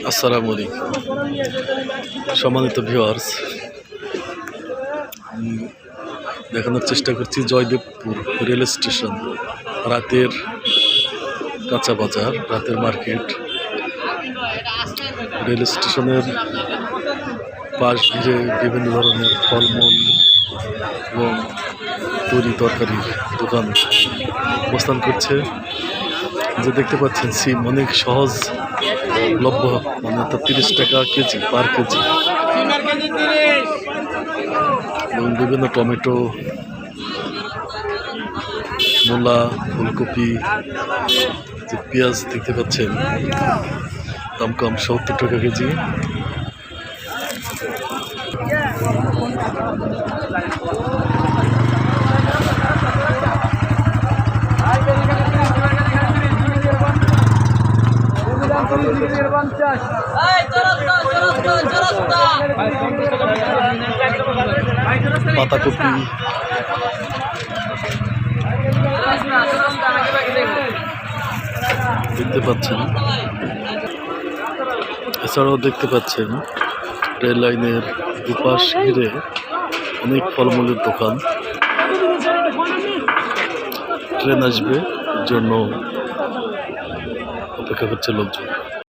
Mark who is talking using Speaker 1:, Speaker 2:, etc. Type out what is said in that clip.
Speaker 1: আসসালামু আলাইকুম সম্মানিত ভিউয়ার্স, দেখানোর চেষ্টা করছি জয়দেবপুর রেল স্টেশন। রাতের কাঁচা বাজার, রাতের মার্কেট। রেল স্টেশনের পাশ ঘিরে বিভিন্ন ধরনের ফলমূল এবং তৈরি তরকারির দোকান অবস্থান করছে। যে দেখতে পাচ্ছেন সিম অনেক সহজ লভ্য, মানে অর্থাৎ 30 টাকা কেজি পার কেজি, এবং বিভিন্ন টমেটো, মূলা, ফুলকপি, যে পেঁয়াজ দেখতে পাচ্ছেন দাম কম 70 টাকা কেজি। পাতাকপি, দেখতে পাচ্ছেন। এছাড়াও দেখতে পাচ্ছেন রেল লাইনের দুপাশ ঘিরে অনেক ফলমূলের দোকান। ট্রেন আসবে জন্য অপেক্ষা করছে লোকজন।